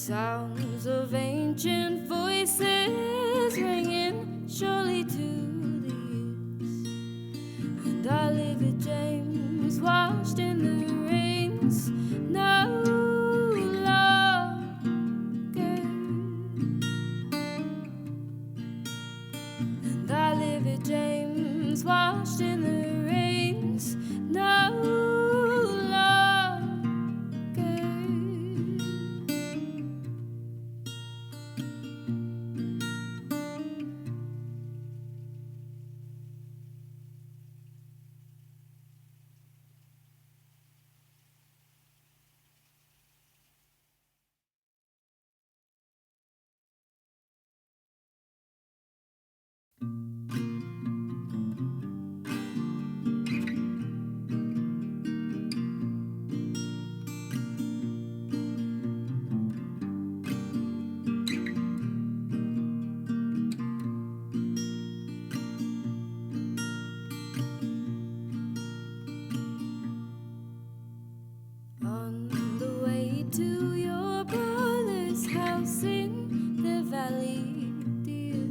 sounds of ancient voices ringing surely to the ears. And I live at James, washed in the rains, no longer. And I live at James, washed in the rains, no longer. On the way to your brother's house in the valley, dear,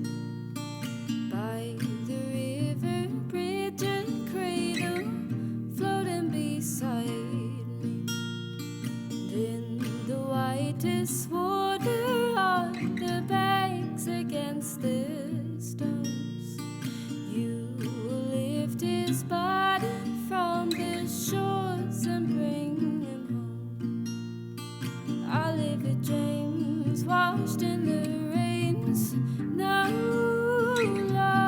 by the river bridge and cradle floating beside me, and in the whitest water on the banks against the stones, you will lift his body from the shores and bring him home. I live at James, washed in the rains, no longer.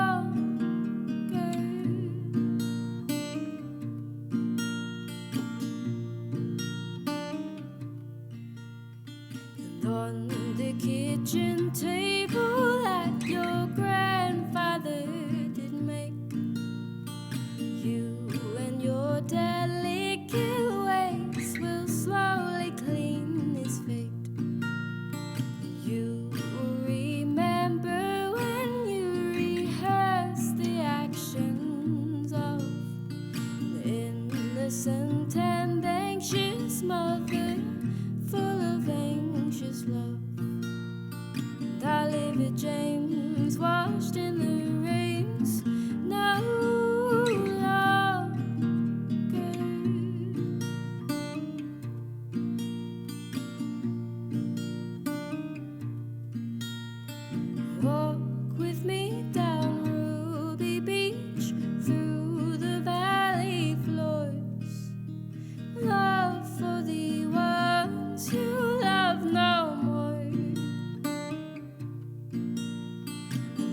And on the kitchen table that your grandfather did make, you and your delicate ways will slowly clean his fate. You will remember when you rehearsed the actions of an innocent and anxious mother, full of anxious love. And I live at James, washed in the rains, no longer. Walk with me down Ruby Beach, through the valley floors. Love for the ones you love no more.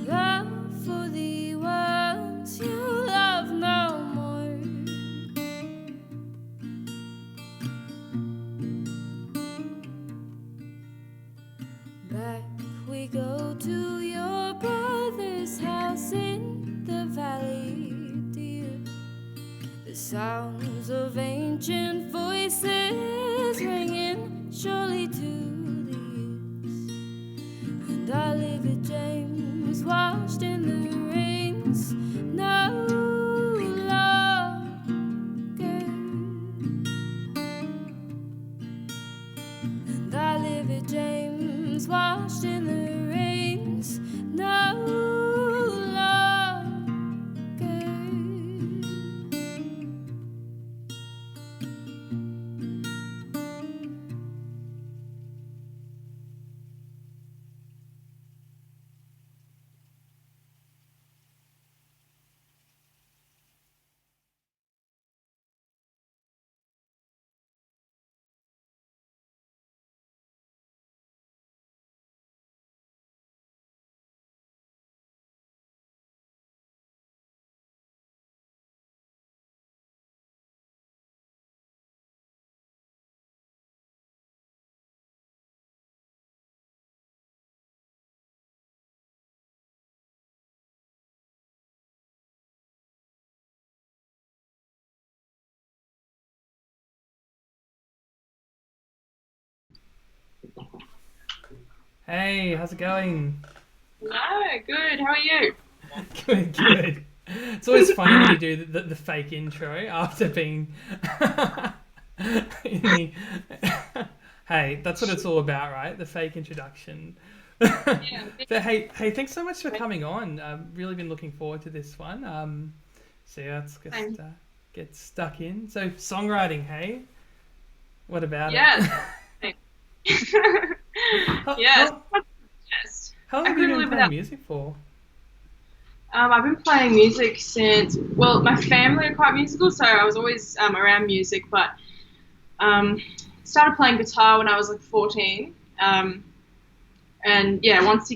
Love for the ones you love no more. Back we go to your brother's house in the valley, dear. The sounds of ancient voices ringing surely to the ears. And I live at James, washed in the rains, no longer. And I live at James, washed in the rains, no longer. Hey, how's it going? No, good. How are you? Good, good. It's always funny when you do the fake intro after being in the Hey, that's what it's all about, right? The fake introduction. Yeah. But hey, thanks so much for coming on. I've really been looking forward to this one. So yeah, let's Same. just get stuck in. So songwriting, hey, what about it? Yeah. How, Yeah. how, Yes. how long I have you couldn't been live playing without. music for? I've been playing music since, well, my family are quite musical, so I was always around music, but um, started playing guitar when I was like 14. And yeah, once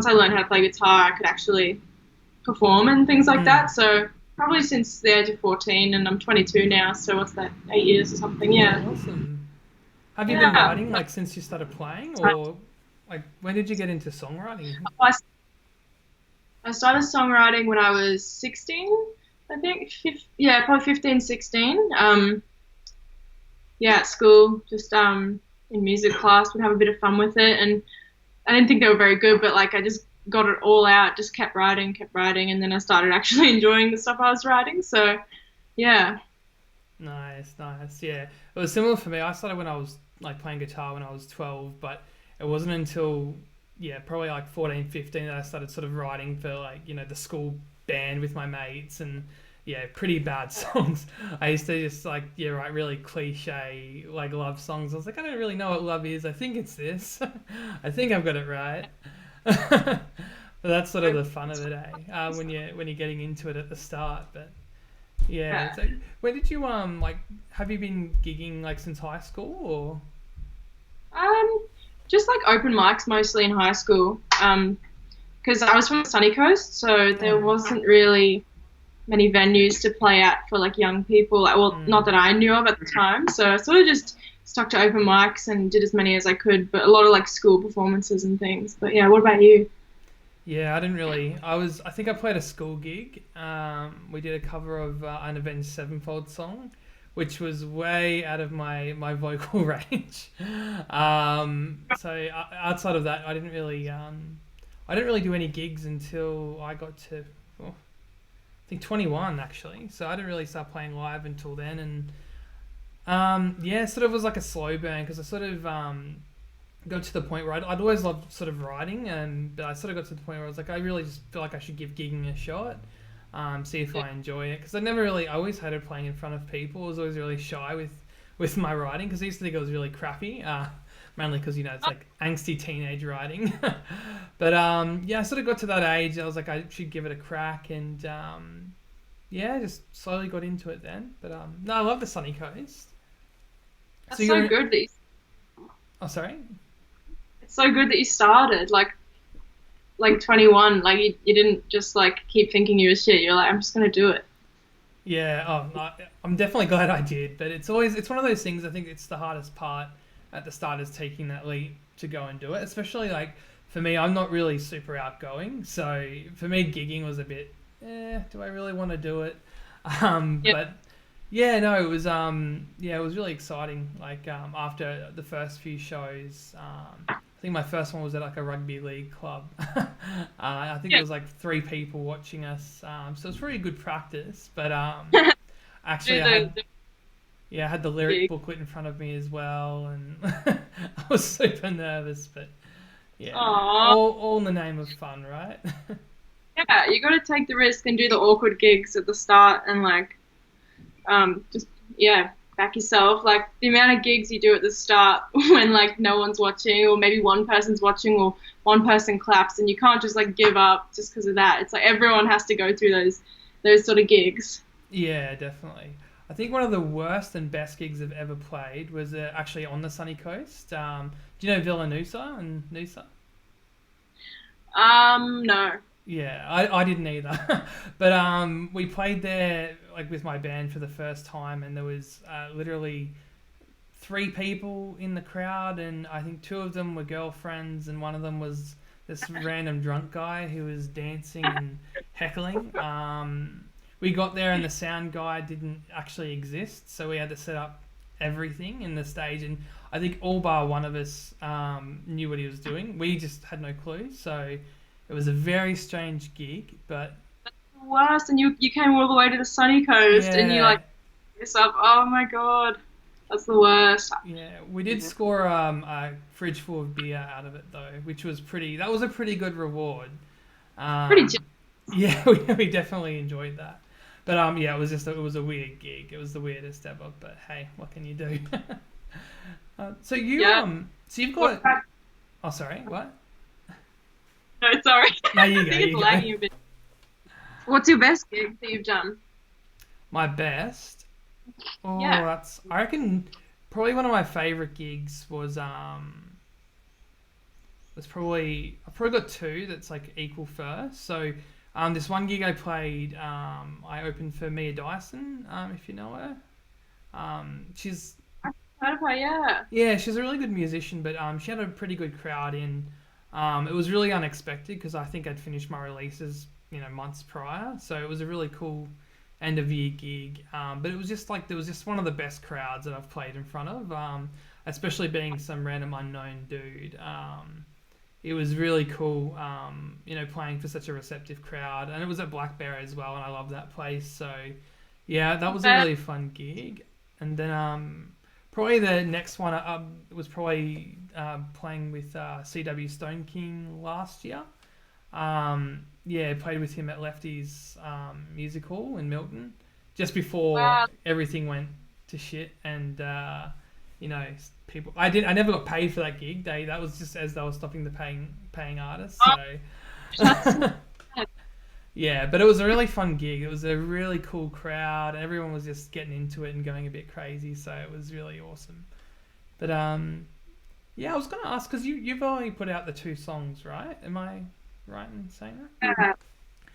I learned how to play guitar, I could actually perform and things like Mm. that. So probably since the age of 14, and I'm 22 now. So what's that? 8 years or something? Yeah, Yeah. awesome. Have you been Yeah. writing like since you started playing, or like when did you get into songwriting? I I started songwriting when I was 16, I think. Yeah, probably 15, 16. Yeah, at school, just in music class, we'd have a bit of fun with it, and I didn't think they were very good, but like I just got it all out, just kept writing, and then I started actually enjoying the stuff I was writing. So yeah, Nice, nice. Yeah, it was similar for me. I started when I was like playing guitar when I was 12, but it wasn't until yeah, probably like 14, 15 that I started sort of writing for like, the school band with my mates and yeah, pretty bad songs. I used to just like yeah, write really cliche like love songs. I was like, I don't really know what love is. I think it's this. I think I've got it right. But that's sort of the fun of it, eh? When you're getting into it at the start, but yeah. yeah. So when did you like have you been gigging like since high school or? Um, just like open mics mostly in high school. Because I was from the sunny coast, so Oh, there nice. wasn't really many venues to play at for like young people. Like, well, not Mm. that I knew of at the time. So I sort of just stuck to open mics and did as many as I could, but a lot of like school performances and things. But yeah, what about you? Yeah, I didn't really. I think I played a school gig. We did a cover of an Avenged Sevenfold song, which was way out of my vocal range. So outside of that, I didn't really do any gigs until I got to, oh, I think 21 actually. So I didn't really start playing live until then, and yeah, sort of was like a slow burn because I sort of got to the point where I'd always loved sort of writing, and but I sort of got to the point where I was like, I really just feel like I should give gigging a shot, see if Yeah. I enjoy it. Because I always hated playing in front of people. I was always really shy with my writing because I used to think it was really crappy. Mainly because it's like angsty teenage writing. But yeah, I sort of got to that age. I was like, I should give it a crack, and yeah, just slowly got into it then. But no, I love the sunny coast. So That's so you're, good that oh sorry. it's so good that you started like 21. Like you didn't just like keep thinking you were shit. You're like, I'm just gonna do it. Yeah, I'm definitely glad I did, but it's one of those things. I think it's the hardest part at the start is taking that leap to go and do it. Especially like for me, I'm not really super outgoing, so for me, gigging was a bit, do I really want to do it? Yeah. But yeah, no, it was really exciting. Like after the first few shows, I think my first one was at like a rugby league club. I think there Yeah. was like 3 people watching us, so it's really good practice. But actually, Do the I had the lyric gig. booklet in front of me as well, and I was super nervous. But yeah, Aww. all in the name of fun, right? Yeah, you got to take the risk and do the awkward gigs at the start and like just yeah, back yourself. Like the amount of gigs you do at the start when like no one's watching or maybe one person's watching or one person claps and you can't just like give up just because of that. It's like everyone has to go through those sort of gigs. Yeah, definitely. I think one of the worst and best gigs I've ever played was actually on the sunny coast. Do you know Villanusa and Noosa? No. Yeah, I didn't either. But we played there like with my band for the first time, and there was literally 3 people in the crowd, and I think 2 of them were girlfriends, and one of them was this random drunk guy who was dancing and heckling. We got there, and the sound guy didn't actually exist, so we had to set up everything in the stage, and I think all bar one of us knew what he was doing. We just had no clue, so it was a very strange gig, but Worst, and you came all the way to the sunny coast and you yeah, like this up. Oh my god. That's the worst. Yeah, we did score a fridge full of beer out of it though, which was pretty. That was a pretty good reward. Pretty chill. Yeah, we definitely enjoyed that. But yeah, it was a weird gig. It was the weirdest ever. But hey, what can you do? So you've got. Oh, sorry. What? No, sorry. No, you I go. think it's lagging a bit. What's your best gig that you've done? My best. Oh, Yeah. I reckon probably one of my favorite gigs was I've probably got two that's like equal first. So this one gig I played, I opened for Mia Dyson, if you know her. She's Yeah. she's a really good musician, but she had a pretty good crowd in. It was really unexpected because I think I'd finished my releases, months prior. So it was a really cool end of year gig. But it was just like there was just one of the best crowds that I've played in front of. Especially being some random unknown dude. It was really cool, playing for such a receptive crowd, and it was at Black Bear as well, and I love that place. So, yeah, that was a really fun gig. And then probably the next one was probably playing with CW Stone King last year. Played with him at Lefty's Music Hall in Milton just before everything went to shit, and people. I never got paid for that gig. That was just as they were stopping the paying artists. So yeah, but it was a really fun gig. It was a really cool crowd. Everyone was just getting into it and going a bit crazy. So it was really awesome. But I was going to ask because you've only put out the 2 songs, right? Am I right in saying that?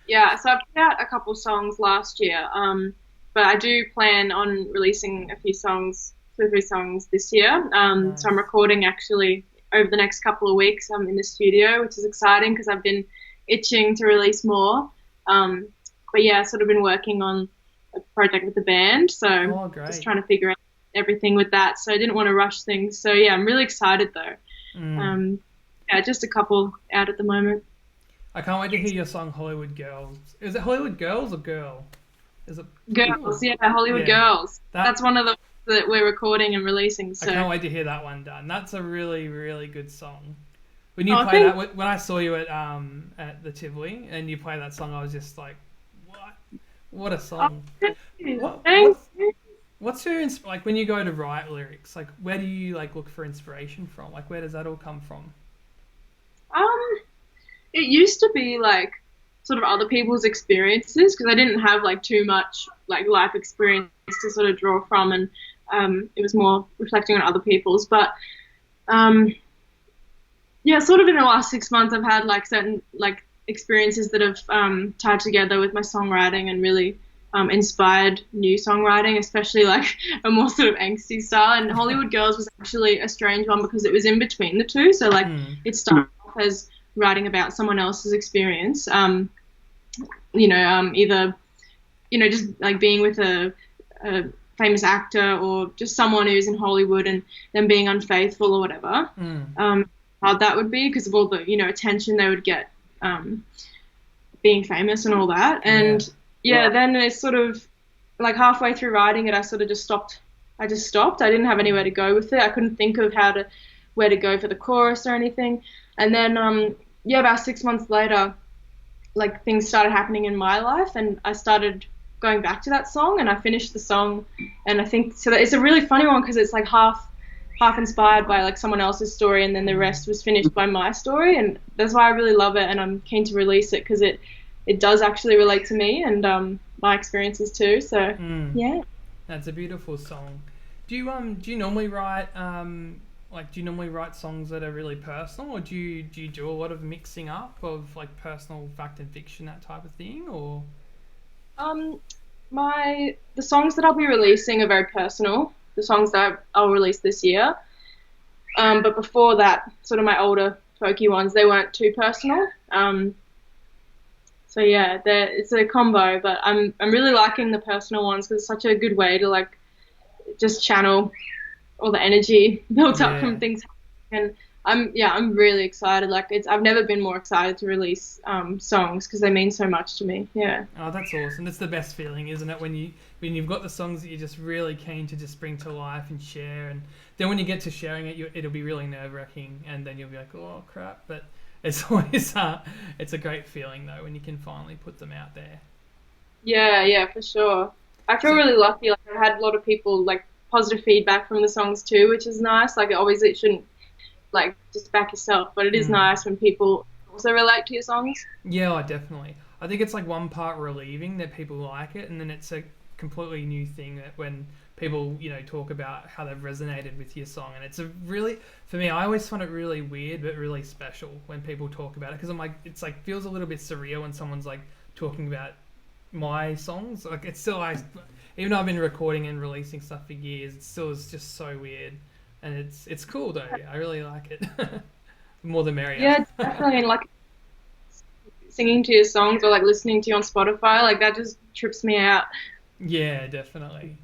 Yeah. So I put out a couple songs last year. But I do plan on releasing a few songs. 2 or 3 songs this year. Nice. So I'm recording actually over the next couple of weeks. I'm in the studio, which is exciting because I've been itching to release more. But yeah, I've sort of been working on a project with the band. So just trying to figure out everything with that. So I didn't want to rush things. So yeah, I'm really excited though. Just a couple out at the moment. I can't wait to hear your song Hollywood Girls. Is it Hollywood Girls or Girl? Is it Girls? Yeah, Hollywood Girls. That's one of the that we're recording and releasing. So I can't wait to hear that one done. That's a really, really good song. When you play that, when I saw you at the Tivoli and you play that song, I was just like, what a song! What's your like when you go to write lyrics? Like, where do you like look for inspiration from? Like, where does that all come from? It used to be like sort of other people's experiences because I didn't have like too much like life experience to sort of draw from, and it was more reflecting on other people's. But sort of in the last 6 months, I've had like certain like experiences that have tied together with my songwriting and really inspired new songwriting, especially like a more sort of angsty style. And Hollywood Girls was actually a strange one because it was in between the two. So like it started off as writing about someone else's experience, either just like being with a famous actor or just someone who's in Hollywood and them being unfaithful or whatever. Hard that would be because of all the attention they would get being famous and all that. And then it's sort of like halfway through writing it, I sort of just stopped. I didn't have anywhere to go with it. I couldn't think of where to go for the chorus or anything. And then about 6 months later, like things started happening in my life and I started going back to that song and I finished the song. And I think so that it's a really funny one because it's like half inspired by like someone else's story and then the rest was finished by my story, and that's why I really love it and I'm keen to release it because it does actually relate to me and my experiences too. So yeah, that's a beautiful song. Do you normally write songs that are really personal, or do you do a lot of mixing up of like personal fact and fiction, that type of thing, or? The songs that I'll be releasing are very personal. The songs that I'll release this year. But before that, sort of my older folky ones, they weren't too personal. So yeah, it's a combo. But I'm really liking the personal ones because it's such a good way to like just channel all the energy built up from things. And I'm really excited. Like I've never been more excited to release songs because they mean so much to me. Yeah. Oh, that's awesome. That's the best feeling, isn't it? When when you've got the songs that you're just really keen to just bring to life and share, and then when you get to sharing it, it'll be really nerve-wracking, and then you'll be like, oh crap. But it's always it's a great feeling though when you can finally put them out there. Yeah, for sure. I feel really lucky. Like I've had a lot of people like positive feedback from the songs too, which is nice. Like obviously it shouldn't like just back yourself, but it is nice when people also relate to your songs. Yeah, definitely. I think it's like one part relieving that people like it, and then it's a completely new thing that when people, talk about how they've resonated with your song. And it's a really, for me, I always find it really weird but really special when people talk about it, because I'm like, it's like feels a little bit surreal when someone's like talking about my songs. Like it's still like, even though I've been recording and releasing stuff for years, it still is just so weird. And it's cool though. I really like it. More the merrier. Yeah, definitely. And like singing to your songs or like listening to you on Spotify, like that just trips me out. Yeah, definitely.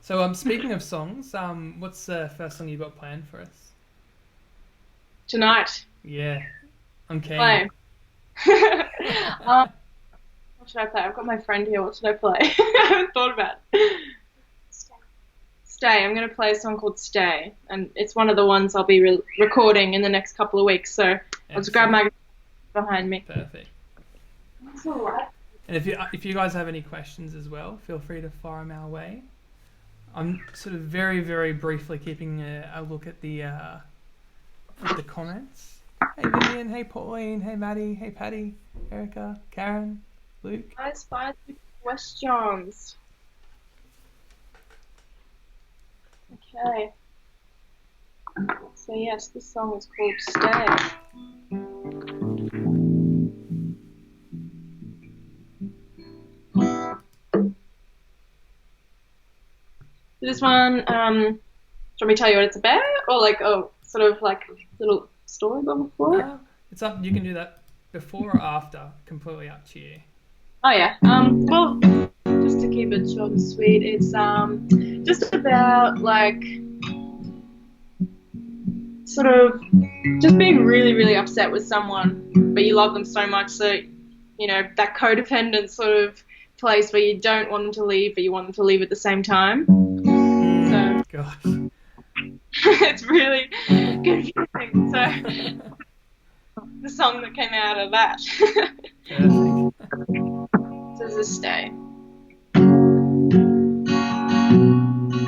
So speaking of songs, what's the first song you got planned for us? Tonight. Yeah, I'm keen. Play. What should I play? I've got my friend here. What should I play? I haven't thought about it. Stay. I'm going to play a song called Stay, and it's one of the ones I'll be recording in the next couple of weeks. So I'll just grab my guitar behind me. Perfect. That's all right. And if you guys have any questions as well, feel free to fire them our way. I'm sort of very, very briefly keeping a look at the comments. Hey Vivian, hey Pauline, hey Maddie, hey Patty, Erica, Karen, Luke. Guys, fire the questions. Okay. So yes, this song is called Stay. This one, do you want me to tell you what it's about, or like sort of like a little story before it? It's up. You can do that before or after. Completely up to you. Oh yeah. Well, just to keep it short and sweet, it's just about like sort of just being really, really upset with someone, but you love them so much, so that codependent sort of place where you don't want them to leave, but you want them to leave at the same time. So gosh. it's really confusing. So the song that came out of that. Perfect. Does this stay?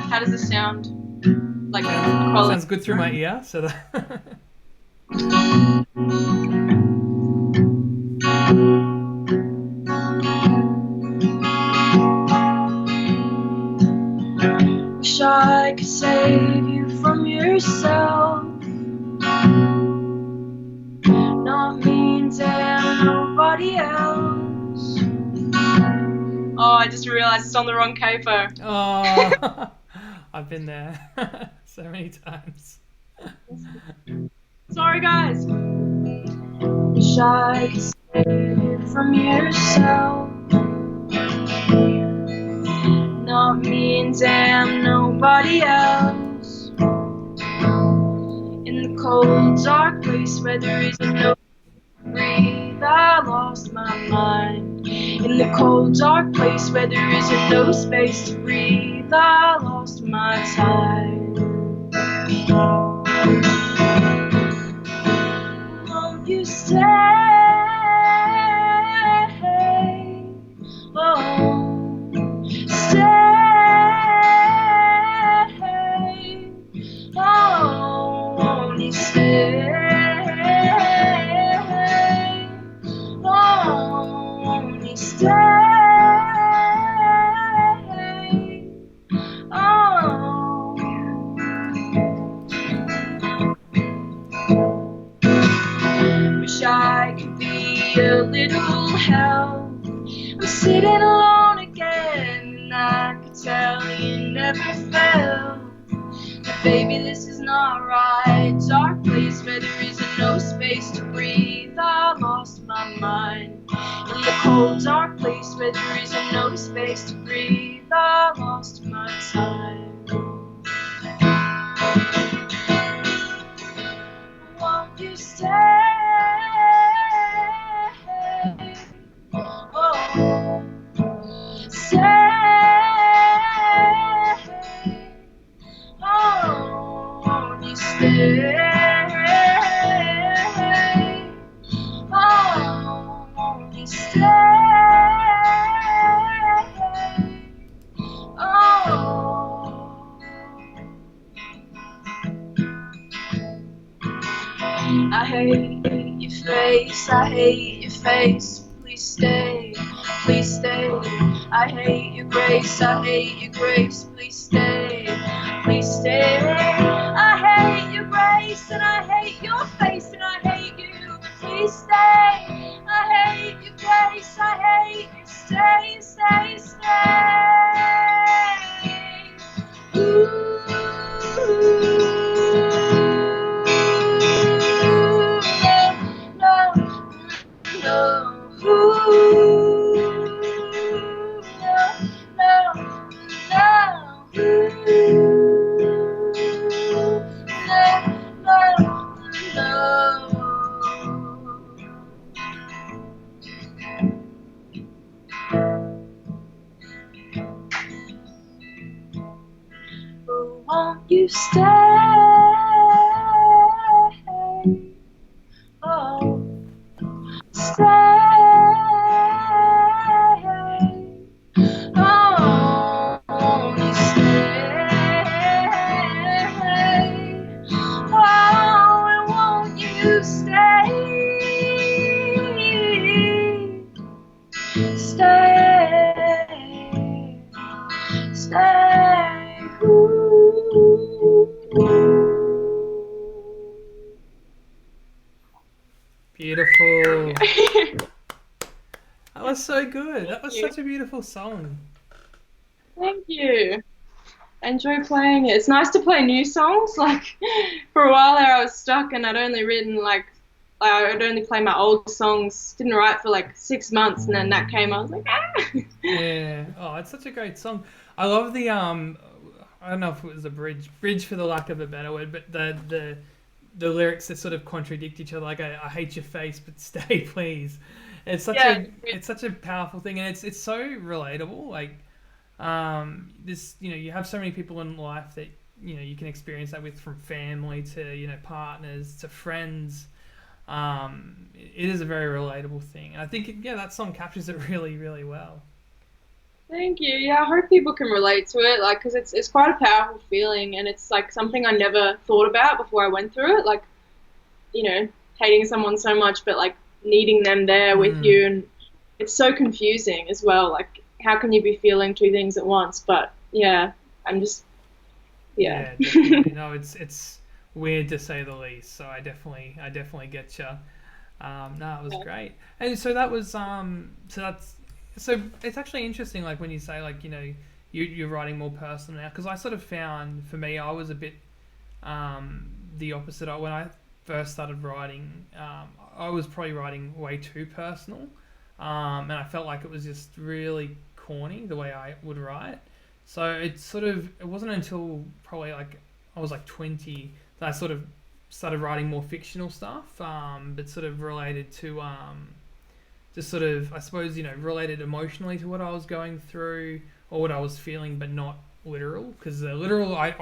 How does this sound? Like sounds good through my ear. So that wish I could save you from yourself. Not me and nobody else. Oh, I just realised it's on the wrong capo. Oh, I've been there so many times. Sorry, guys. Wish I could save you from yourself. Not me and damn nobody else. In the cold, dark place where there isn't no breathe, I lost my mind. In the cold, dark place where there isn't no space to breathe, I lost my time. Won't you stay? Oh, stay. Oh, won't you stay? Oh, won't you stay? Oh. Wish I could be a little help. I'm sitting alone again, and I could tell you never felt. But baby, this is not right. Dark place where there isn't no space to breathe, I lost my mind. In the cold, dark place where there isn't no space to breathe, I lost my time. Won't you stay? Oh, stay. stay? Oh, won't you stay? Oh, I hate your face, I hate your face. Please stay, please stay. I hate your grace, I hate your grace. Please stay, please stay. I hate your grace and I hate your face and I hate you. Please stay. I hate your grace, I hate you. Stay, stay, stay. Ooh. No, no, ooh, no, no, no. Oh, won't you stay? Oh, stay. Oh, won't you stay? Oh, and won't you stay? Stay, stay. Ooh. Beautiful. That was so good. That was Thank you. such a beautiful song. Thank you. I enjoy playing it. It's nice to play new songs. Like for a while there, I was stuck and I'd only written I'd only play my old songs. Didn't write for like 6 months, and then that came. I was like, ah. Yeah. Oh, it's such a great song. I love the I don't know if it was a bridge for the lack of a better word, but the lyrics that sort of contradict each other. Like I hate your face, but stay, please. It's such a powerful thing, and it's so relatable. Like this, you have so many people in life that you can experience that with, from family to partners to friends. It is a very relatable thing, and I think that song captures it really, really well. Thank you. Yeah, I hope people can relate to it, like, because it's quite a powerful feeling, and it's like something I never thought about before I went through it. Like, hating someone so much, but like needing them there with you, and it's so confusing as well. Like, how can you be feeling two things at once? But yeah, I'm just yeah. Definitely. No, it's weird to say the least. So I definitely get you. No, it was great. And so that was so it's actually interesting. Like when you say like you're writing more personal now, because I sort of found for me I was a bit the opposite. When I first started writing, I was probably writing way too personal, and I felt like it was just really corny the way I would write. So it wasn't until probably like I was like 20 that I sort of started writing more fictional stuff, but sort of related to just sort of, I suppose, related emotionally to what I was going through or what I was feeling, but not literal. Because the literal, I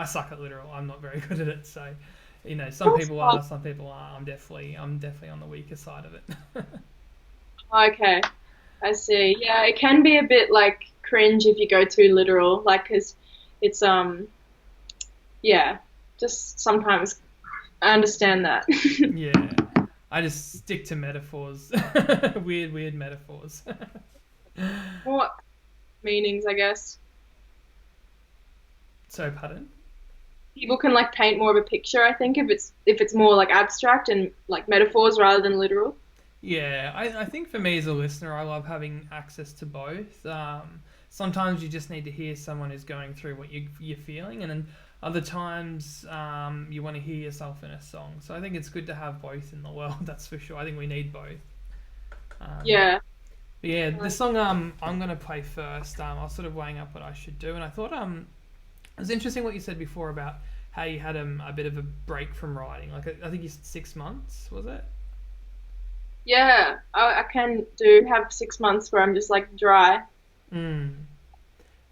suck at literal. I'm not very good at it. So, some people are, some people aren't. I'm definitely on the weaker side of it. Okay, I see. Yeah, it can be a bit like cringe if you go too literal, like, 'cause it's yeah, just sometimes I understand that. Yeah, I just stick to metaphors, weird metaphors. What meanings, I guess. So, pardon? People can like paint more of a picture, I think, if it's more like abstract and like metaphors rather than literal. Yeah, I think for me as a listener, I love having access to both. Sometimes you just need to hear someone who's going through what you're feeling, and then other times you want to hear yourself in a song. So I think it's good to have both in the world, that's for sure. I think we need both. Yeah. But yeah, the song I'm going to play first, I was sort of weighing up what I should do, and I thought it was interesting what you said before about how you had a bit of a break from writing. Like I think you said 6 months, was it? Yeah, I can have 6 months where I'm just like dry. Mm.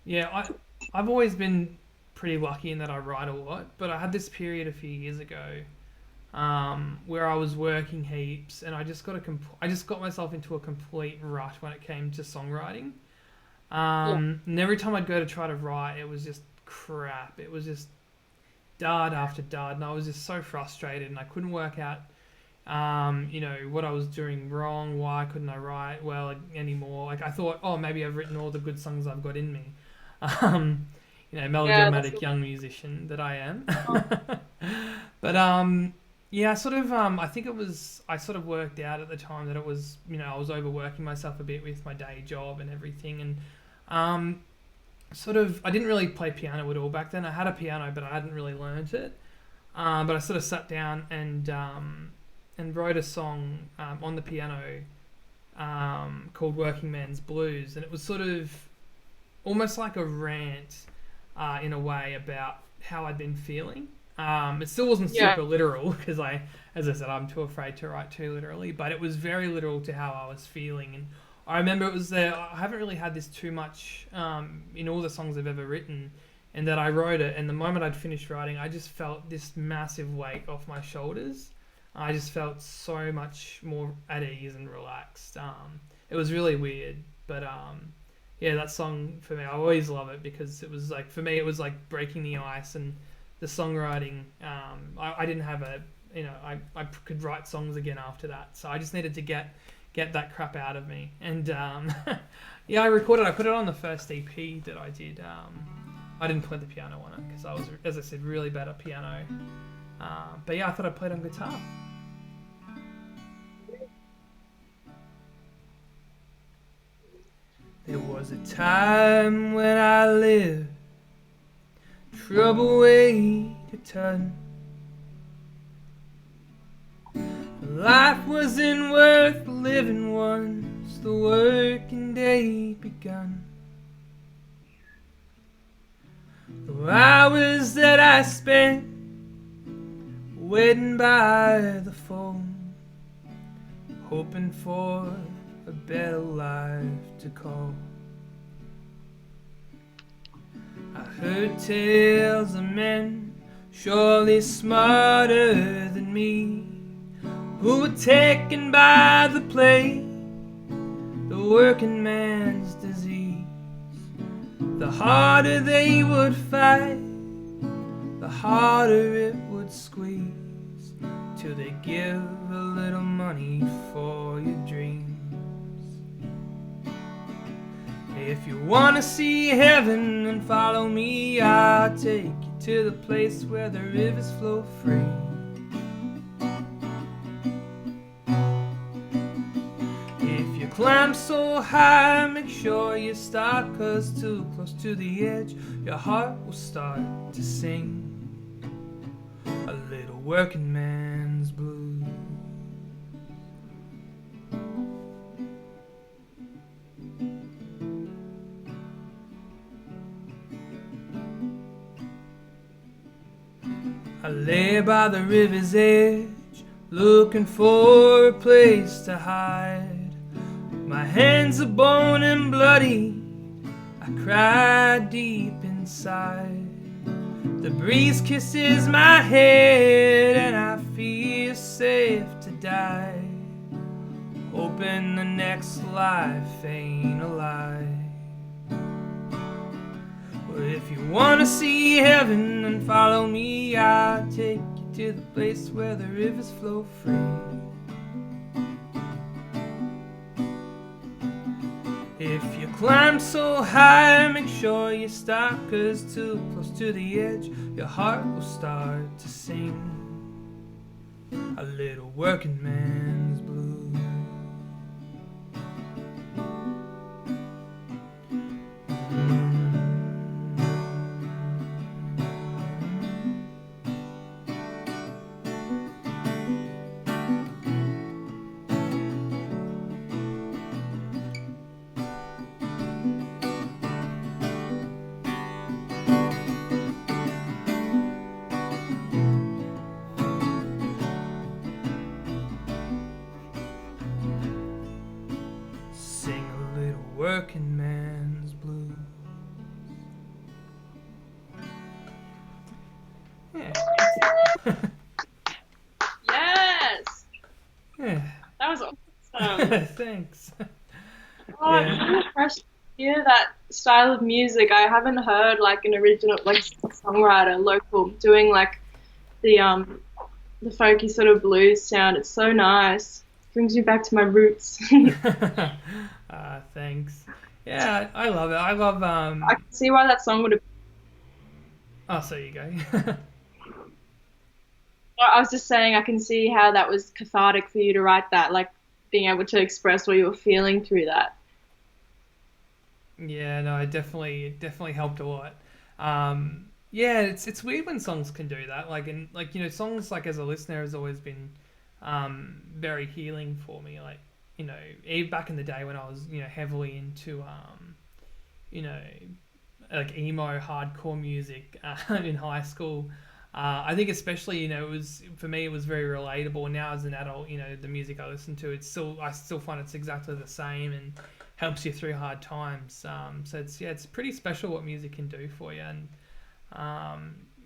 Yeah, I've always been pretty lucky in that I write a lot, but I had this period a few years ago where I was working heaps, and I just got myself into a complete rut when it came to songwriting. And every time I'd go to try to write, it was just crap. It was just dud after dud, and I was just so frustrated, and I couldn't work out, what I was doing wrong. Why couldn't I write well anymore? Like, I thought, oh, maybe I've written all the good songs I've got in me. Melodramatic young musician that I am. But I think I sort of worked out at the time that it was, I was overworking myself a bit with my day job and everything, and I didn't really play piano at all back then. I had a piano, but I hadn't really learned it. But I sort of sat down and wrote a song on the piano called Working Man's Blues, and it was sort of almost like a rant in a way about how I'd been feeling. It still wasn't super literal because as I said, I'm too afraid to write too literally, but it was very literal to how I was feeling. And I remember it was there. I haven't really had this too much in all the songs I've ever written, and that I wrote it, and the moment I'd finished writing, I just felt this massive weight off my shoulders. I just felt so much more at ease and relaxed. It was really weird, but that song for me, I always love it because it was like, for me, it was like breaking the ice, and the songwriting. I didn't have I could write songs again after that, so I just needed to get that crap out of me. And I recorded. I put it on the first EP that I did. I didn't play the piano on it because I was, as I said, really bad at piano. But I thought I played on guitar. There was a time when I lived, trouble way to turn. Life wasn't worth living once the working day begun. The hours that I spent waiting by the phone, hoping for a better life to call. I heard tales of men surely smarter than me, who were taken by the plague, the working man's disease. The harder they would fight, the harder it would squeeze, till they give a little money for your dreams. If you wanna see heaven, then follow me. I'll take you to the place where the rivers flow free. If you climb so high, make sure you stop, 'cause too close to the edge, your heart will start to sing a little working man's blues. I lay by the river's edge, looking for a place to hide. My hands are bone and bloody, I cry deep inside. The breeze kisses my head and I feel safe to die, hoping the next life ain't a lie. Well, if you wanna see heaven, then follow me. I'll take you to the place where the rivers flow free. If you climb so high, make sure you stop, 'cause too close to the edge, your heart will start to sing a little working man's blues. Working man's blues. Yeah. Yes, Yeah. that was awesome. Thanks. Oh, Yeah. it's really fresh to hear that style of music. I haven't heard like an original like songwriter local doing like the the folky sort of blues sound. It's so nice. Brings me back to my roots. Thanks. Yeah, I love it. I love I can see why that song would have. Oh, so you go. I was just saying I can see how that was cathartic for you to write that, like being able to express what you were feeling through that. Yeah, no, it definitely helped a lot. Yeah, it's weird when songs can do that. Like and like songs like as a listener has always been very healing for me. Like back in the day when I was heavily into you know like emo hardcore music in high school. I think especially it was for me it was very relatable. And now as an adult, the music I listen to, I still find it's exactly the same and helps you through hard times. So it's pretty special what music can do for you, and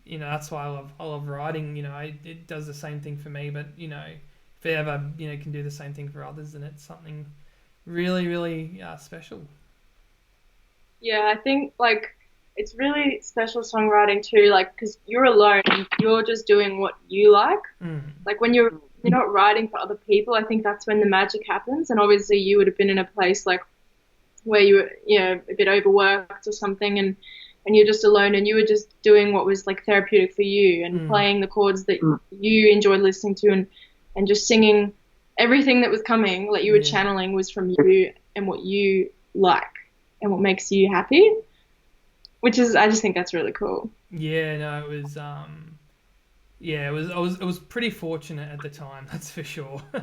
that's why I love writing. It does the same thing for me, but if it ever can do the same thing for others, then it's something really really special. Yeah, I think like it's really special songwriting too, like because you're alone, you're just doing what you like. Mm. Like when you're not writing for other people, I think that's when the magic happens. And obviously, you would have been in a place like where you were, a bit overworked or something, and you're just alone, and you were just doing what was like therapeutic for you, and playing the chords that you enjoyed listening to, and just singing everything that was coming, like you were channeling, was from you and what you like and what makes you happy, which is I just think that's really cool. Yeah, no, it was yeah, it was pretty fortunate at the time, that's for sure. Yeah.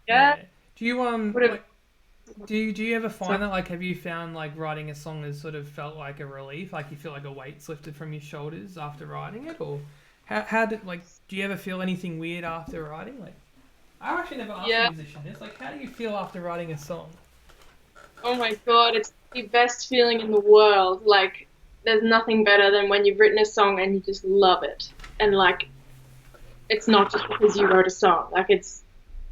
Yeah. Do you Would have, like, do you ever find that, like, have you found like writing a song has sort of felt like a relief, like you feel like a weight's lifted from your shoulders after writing it, or how did, like, do you ever feel anything weird after writing? Like, I actually never asked a musician this. Like, how do you feel after writing a song? oh my God, it's the best feeling in the world. Like, there's nothing better than when you've written a song and you just love it. And, like, it's not just because you wrote a song. Like, it's,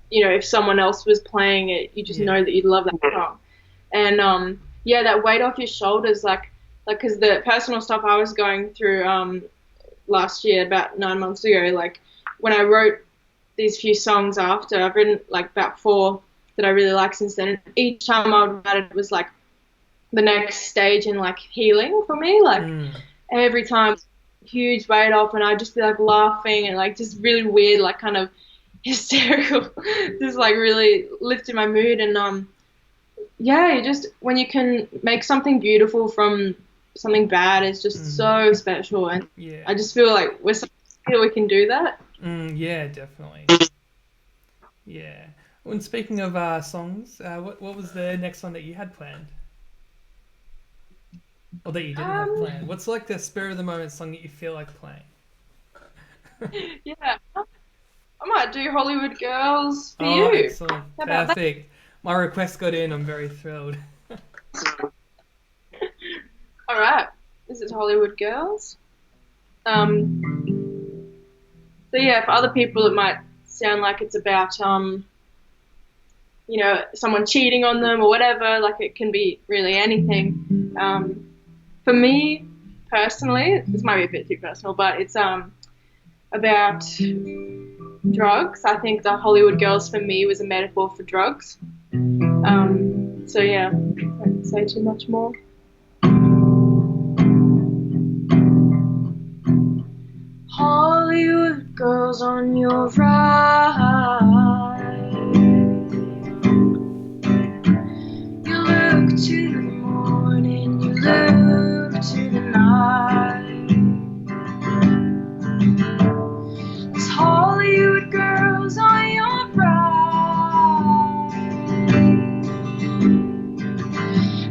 if someone else was playing it, you just know that you love that song. And, yeah, that weight off your shoulders, like, because the personal stuff I was going through last year, about 9 months ago, like, when I wrote these few songs after, I've written, like, about 4 that I really like since then. And each time I would write it, it was like the next stage in like healing for me. Like every time, huge weight off, and I'd just be like laughing and like just really weird, like kind of hysterical, just like really lifted my mood. And yeah, you just when you can make something beautiful from something bad, it's just so special. And I just feel like we're so lucky we can do that. Yeah, definitely. Yeah. And speaking of songs, what was the next one that you had planned? Or that you didn't have planned? What's like the spur of the moment song that you feel like playing? Yeah, I might do Hollywood Girls for Oh, you. excellent. How about that? Perfect. My request got in. I'm very thrilled. All right, this is Hollywood Girls. So yeah, for other people it might sound like it's about someone cheating on them or whatever. Like it can be really anything. For me personally, this might be a bit too personal, but it's about drugs. I think the Hollywood Girls for me was a metaphor for drugs. So yeah, I won't say too much more. Hollywood girls on your right. You look to the morning, you look to the night. There's Hollywood girls on your right.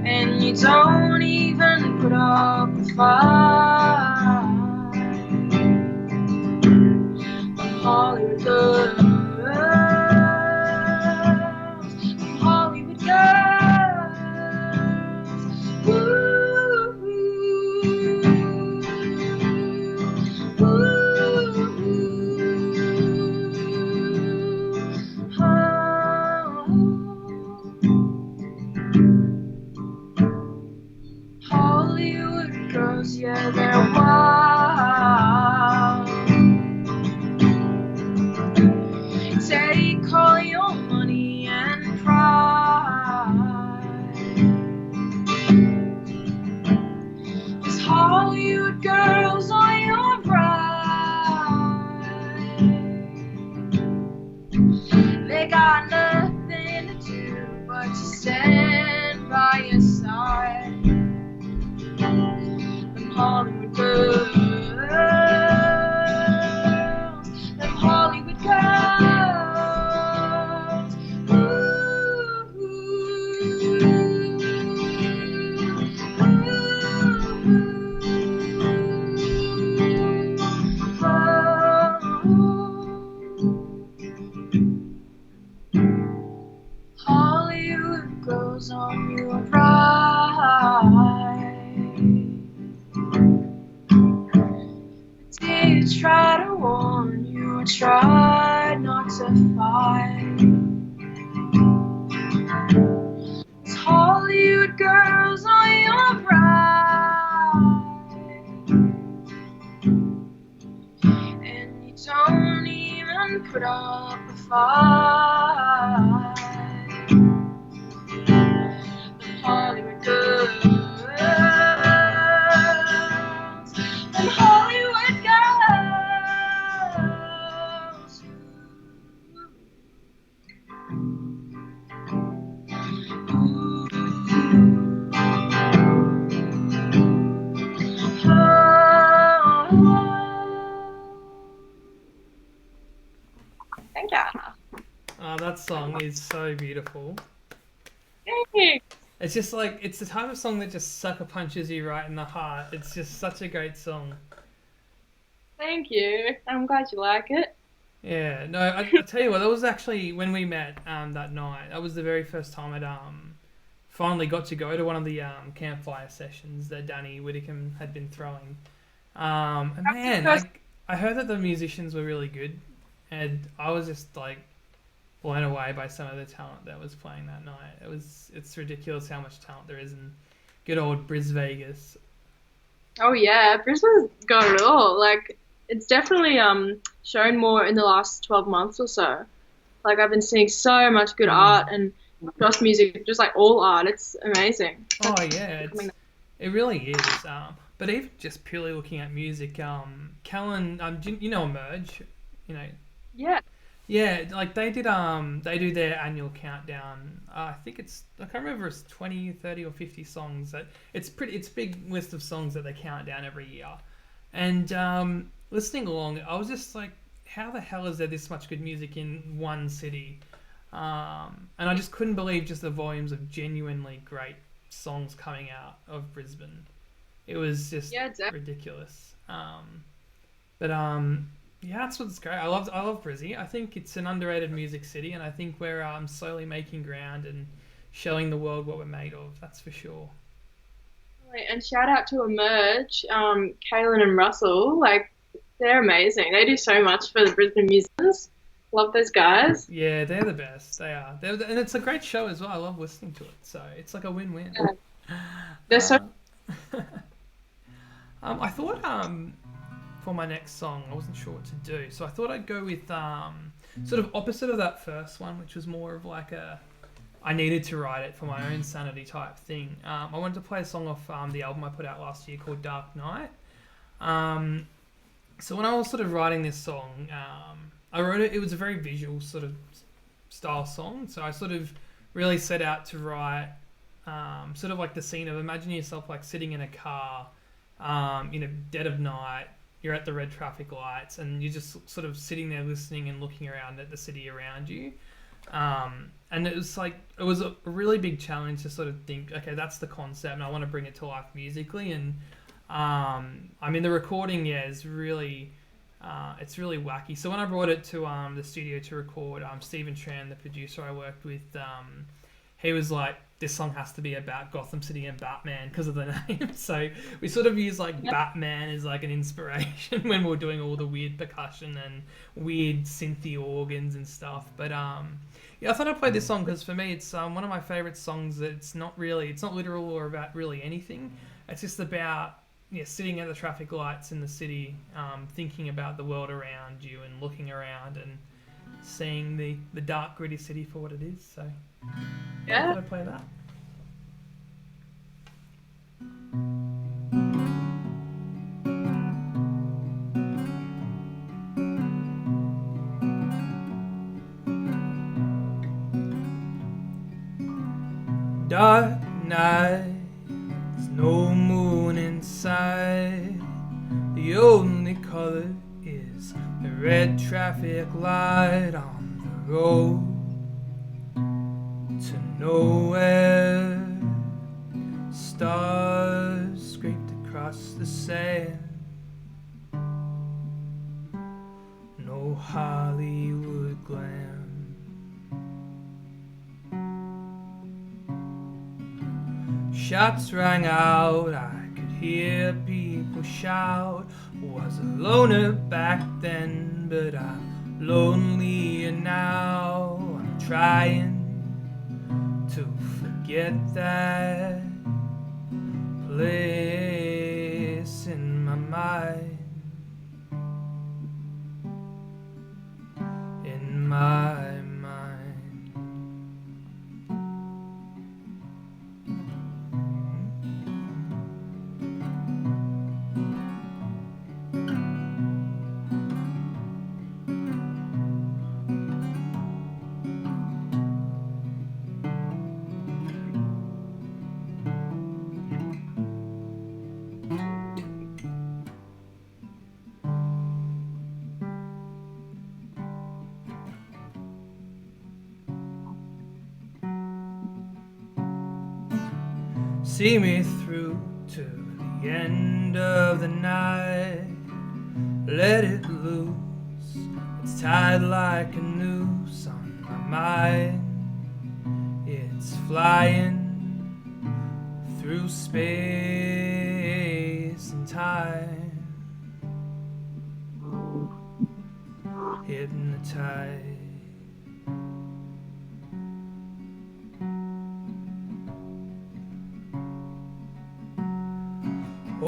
And you don't even put up a fight. Hollywood girls, Hollywood girls, ooh, ooh, ooh. I try to warn you, try not to fight. These Hollywood girls on your bride, and you don't even put up a fight. The Hollywood girls, the Hollywood girls. Thank you. That song is so beautiful. Hey. It's just like, it's the type of song that just sucker punches you right in the heart. It's just such a great song. Thank you. I'm glad you like it. Yeah, no, I tell you what, that was actually when we met that night. That was the very first time I'd finally got to go to one of the Campfire Sessions that Danny Whitcomb had been throwing. And man, I heard that the musicians were really good, and I was just like blown away by some of the talent that was playing that night. It's ridiculous how much talent there is in good old Vegas. Oh yeah, Brisbane's got it all. Like, it's definitely shown more in the last 12 months or so. Like, I've been seeing so much good art and not just music, just like all art. It's amazing. Oh yeah, it really is. But even just purely looking at music, Kellen, you know Emerge, you know. Yeah. Yeah, like they do their annual countdown. I think I can't remember if it's 20, 30 or 50 songs. It's a big list of songs that they count down every year. And listening along, I was just like, how the hell is there this much good music in one city? And I just couldn't believe just the volumes of genuinely great songs coming out of Brisbane. It was just ridiculous. Yeah, that's what's great. I love Brizzy. I think it's an underrated music city, and I think we're slowly making ground and showing the world what we're made of. That's for sure. And shout out to Emerge, Kaylin and Russell. Like, they're amazing. They do so much for the Brisbane musicians. Love those guys. Yeah, they're the best. They are. And it's a great show as well. I love listening to it. So it's like a win-win. They're so. I thought for my next song, I wasn't sure what to do, so I thought I'd go with sort of opposite of that first one, which was more of like I needed to write it for my own sanity type thing. I wanted to play a song off the album I put out last year called Dark Night. So when I was sort of writing this song, I wrote it. It was a very visual sort of style song, so I sort of really set out to write sort of like the scene of imagine yourself like sitting in a car, dead of night. You're at the red traffic lights and you're just sort of sitting there listening and looking around at the city around you. And it was a really big challenge to sort of think, okay, that's the concept and I want to bring it to life musically. And I mean, the recording, is really, it's really wacky. So when I brought it to the studio to record, Stephen Tran, the producer I worked with, he was like, this song has to be about Gotham City and Batman because of the name. So we sort of use like Batman as like an inspiration when we were doing all the weird percussion and weird synthy organs and stuff. But I thought I'd play this song because for me it's one of my favorite songs. It's not literal or about really anything. It's just about sitting at the traffic lights in the city, thinking about the world around you and looking around and seeing the dark, gritty city for what it is. So I thought I'd play that. Dark night, there's no moon inside. The only color is the red traffic light on the road to nowhere. Stars scraped across the sand. No Hollywood glam. Shots rang out, I could hear people shout, was a loner back then, but I'm lonelier now. I'm trying to forget that place in my mind. In my mind. See me through to the end of the night. Let it loose. It's tied like a noose on my mind. It's flying through space and time. Hypnotized.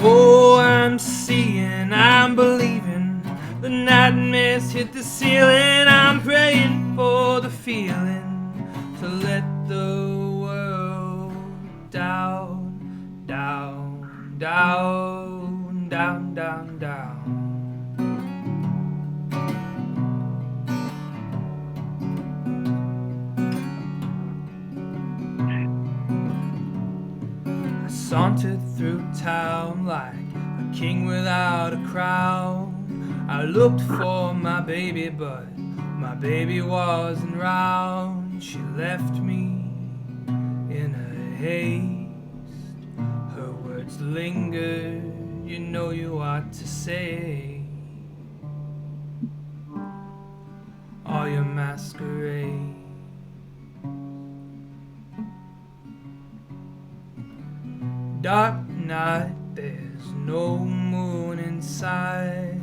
Oh, I'm seeing, I'm believing. The nightmares hit the ceiling. I'm praying for the feeling to let the world down, down, down, down, down, down. I sauntered through town like a king without a crown. I looked for my baby, but my baby wasn't round. She left me in a haste. Her words lingered, you know you ought to say. All your masquerade. Dark night, there's no moon inside.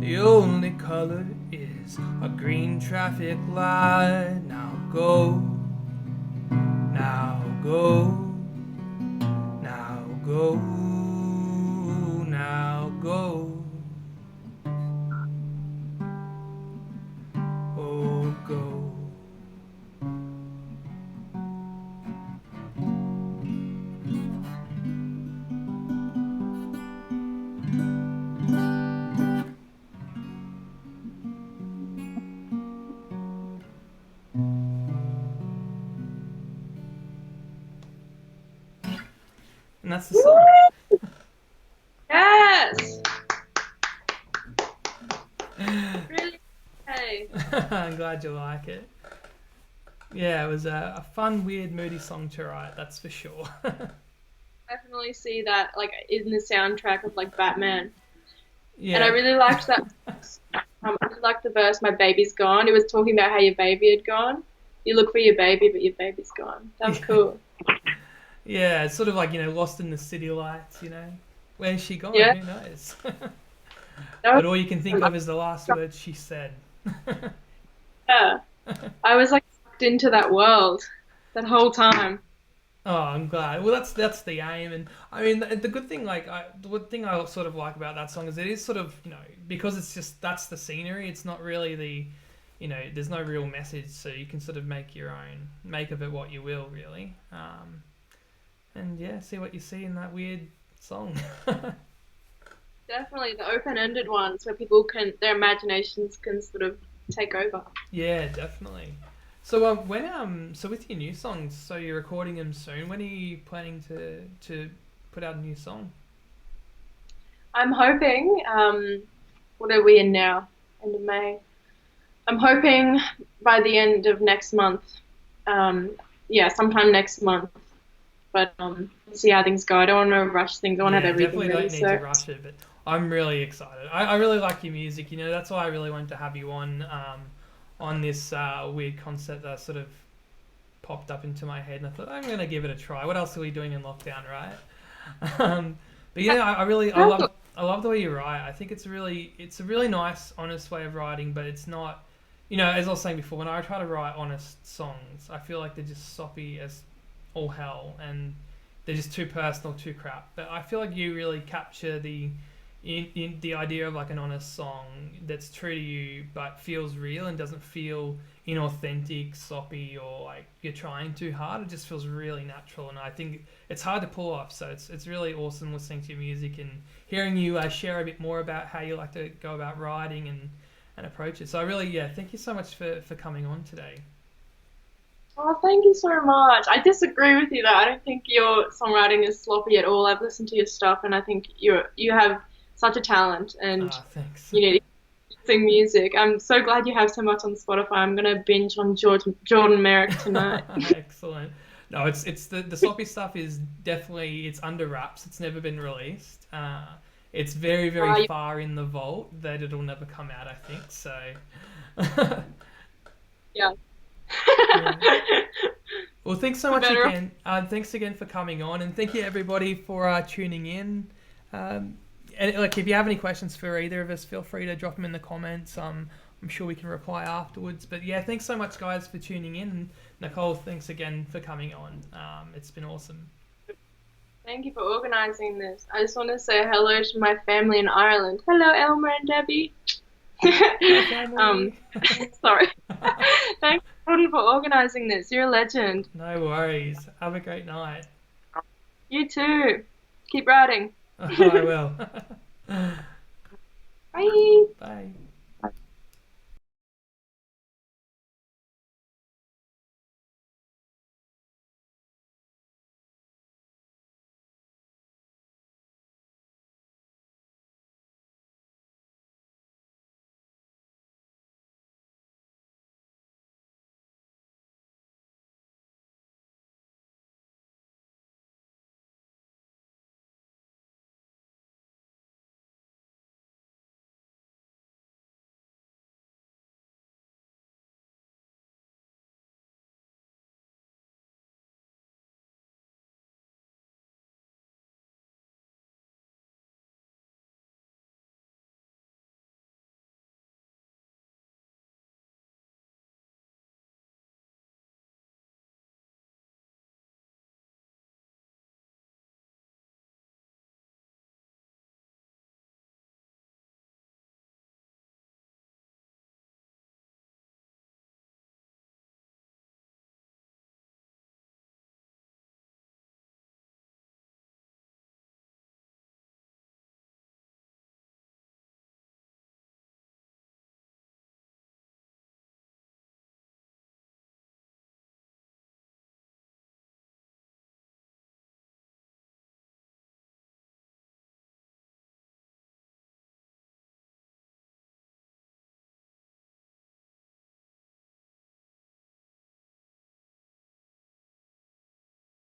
The only color is a green traffic light. Now go, now go, now go, now go. Oh, go. And that's the song. Yes. Really? Hey. I'm glad you like it. Yeah, it was a fun, weird, moody song to write, that's for sure. Definitely see that like in the soundtrack of like Batman. Yeah. And I really liked that. I really liked the verse, "My baby's gone." It was talking about how your baby had gone. You look for your baby, but your baby's gone. That was cool. Yeah, it's sort of like, lost in the city lights, Where's she gone? Yeah. Who knows? That But was, all you can think of is the last words she said. yeah. I was like sucked into that world that whole time. Oh, I'm glad. Well, that's the aim, and I mean the good thing, the thing I sort of like about that song is it is sort of because it's just that's the scenery. It's not really the, there's no real message, so you can sort of make your own, make of it what you will, really. And yeah, see what you see in that weird song. Definitely the open-ended ones where people can their imaginations can sort of take over. Yeah, definitely. So so with your new songs, so you're recording them soon. When are you planning to put out a new song? I'm hoping. What are we in now? End of May. I'm hoping by the end of next month. Yeah, sometime next month. But we'll see how things go. I don't want to rush things. I want to have everything definitely ready. Don't need to rush it, but I'm really excited. I really like your music. That's why I really wanted to have you on this weird concept that sort of popped up into my head, and I thought I'm gonna give it a try. What else are we doing in lockdown, right? But yeah, I I love the way you write. I think it's a really nice, honest way of writing, but it's not, as I was saying before, when I try to write honest songs, I feel like they're just soppy as all hell, and they're just too personal, too crap. But I feel like you really capture the idea of like an honest song that's true to you, but feels real and doesn't feel inauthentic, sloppy, or like you're trying too hard. It just feels really natural, and I think it's hard to pull off. So it's really awesome listening to your music and hearing you share a bit more about how you like to go about writing and approach it. So I really, thank you so much for coming on today. Oh, thank you so much. I disagree with you though. I don't think your songwriting is sloppy at all. I've listened to your stuff, and I think you have such a talent, and Thanks. you need to sing music. I'm so glad you have so much on Spotify. I'm gonna binge on Jordan Merrick tonight. Excellent. No, it's the sloppy stuff is definitely, it's under wraps. It's never been released. It's very, very far in the vault that it'll never come out, I think. So yeah. Well, thanks so much again. Thanks again for coming on, and thank you everybody for tuning in. And like, if you have any questions for either of us, feel free to drop them in the comments. I'm sure we can reply afterwards. But yeah, thanks so much, guys, for tuning in. And Nicole, thanks again for coming on. It's been awesome. Thank you for organising this. I just want to say hello to my family in Ireland. Hello, Elmer and Debbie. Sorry. Thanks, Jordan, for organising this. You're a legend. No worries. Have a great night. You too. Keep writing. I will. Bye. Bye.